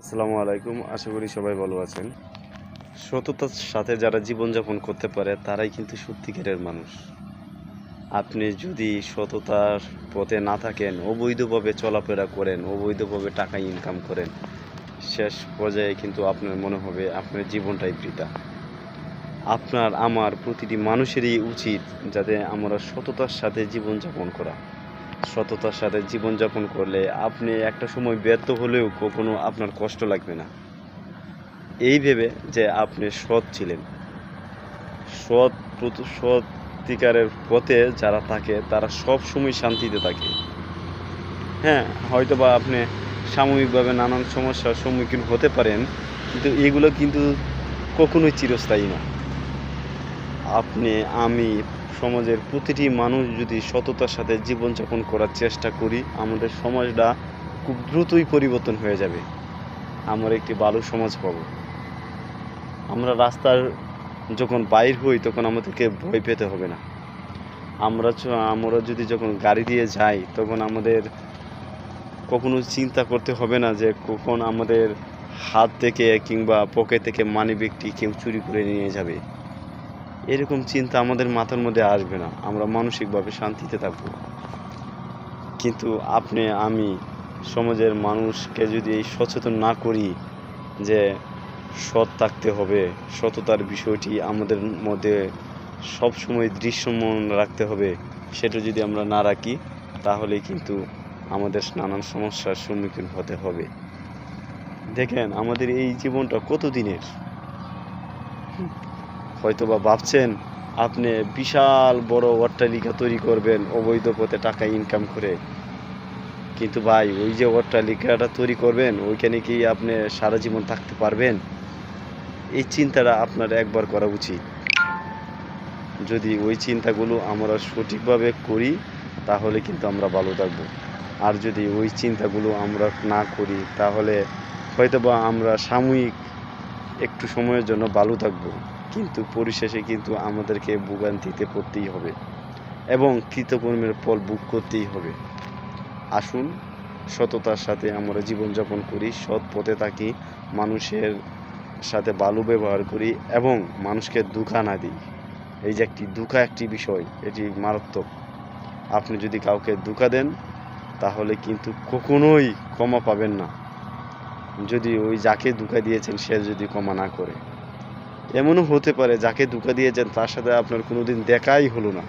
আসসালামু আলাইকুম। আশা করি সবাই ভালো আছেন। সততার সাথে যারা জীবনযাপন করতে পারে তারাই কিন্তু সত্যিকারের মানুষ। আপনি যদি সততার পথে না থাকেন, অবৈধভাবে চলাফেরা করেন, অবৈধভাবে টাকা ইনকাম করেন, শেষ পর্যায়ে কিন্তু আপনার মনে হবে আপনার জীবনটাই বৃথা। আপনার আমার প্রতিটি মানুষেরই উচিত যাতে আমরা সততার সাথে জীবনযাপন করা। সততার সাথে জীবনযাপন করলে আপনি একটা সময় ব্যর্থ হলেও কখনো আপনার কষ্ট লাগবে না। এই ভেবে যে আপনি সৎ ছিলেন। সত্যিকারের পথে যারা থাকে তারা সবসময় শান্তিতে থাকে। হ্যাঁ, হয়তোবা আপনি সাময়িকভাবে নানান সমস্যার সম্মুখীন হতে পারেন, কিন্তু এগুলো কিন্তু কখনোই চিরস্থায়ী না। আপনি, আমি, সমাজের প্রতিটি মানুষ যদি সততার সাথে জীবনযাপন করার চেষ্টা করি, আমাদের সমাজটা খুব দ্রুতই পরিবর্তন হয়ে যাবে। আমরা একটি ভালো সমাজ পাবো। আমরা রাস্তার যখন বাইর হই তখন আমাদেরকে ভয় পেতে হবে না। আমরা যদি যখন গাড়ি দিয়ে যাই তখন আমাদের কখনো চিন্তা করতে হবে না যে কখন আমাদের হাত থেকে কিংবা পকেট থেকে মানিব্যাগটি কেউ চুরি করে নিয়ে যাবে। এরকম চিন্তা আমাদের মাথার মধ্যে আসবে না। আমরা মানসিকভাবে শান্তিতে থাকব। কিন্তু আপনি, আমি, সমাজের মানুষকে যদি এই সচেতন না করি যে সৎ থাকতে হবে, সততার বিষয়টি আমাদের মধ্যে সবসময় দৃশ্যমান রাখতে হবে, সেটা যদি আমরা না রাখি তাহলে কিন্তু আমাদের নানান সমস্যার সম্মুখীন হতে হবে। দেখেন আমাদের এই জীবনটা কত দিনের। হয়তোবা ভাবছেন আপনি বিশাল বড় অট্টালিকা তৈরি করবেন অবৈধ পথে টাকা ইনকাম করে, কিন্তু ভাই ওই যে অট্টালিকাটা তৈরি করবেন ওইখানে কি আপনি সারা জীবন থাকতে পারবেন? এই চিন্তাটা আপনার একবার করা উচিত। যদি ওই চিন্তাগুলো আমরা সঠিকভাবে করি তাহলে কিন্তু আমরা ভালো থাকব। আর যদি ওই চিন্তাগুলো আমরা না করি তাহলে হয়তোবা আমরা সাময়িক একটু সময়ের জন্য ভালো থাকব, কিন্তু পরিশেষে কিন্তু আমাদেরকে ভোগান্তিতে পড়তেই হবে এবং কৃতকর্মের ফল ভোগ করতেই হবে। আসুন সততার সাথে আমরা জীবনযাপন করি, সৎ পথে থাকি, মানুষের সাথে ভালো ব্যবহার করি এবং মানুষকে ধোঁকা না দিই। এই যে ধোঁকা একটি বিষয়, এটি মারাত্মক। আপনি যদি কাউকে ধোঁকা দেন তাহলে কিন্তু কখনোই ক্ষমা পাবেন না, যদি ওই যাকে ধোঁকা দিয়েছেন সে যদি ক্ষমা না করে। এমনও হতে পারে যাকে ধোঁকা দিয়েছেন তার সাথে আপনার কোনোদিন দেখাই হলো না।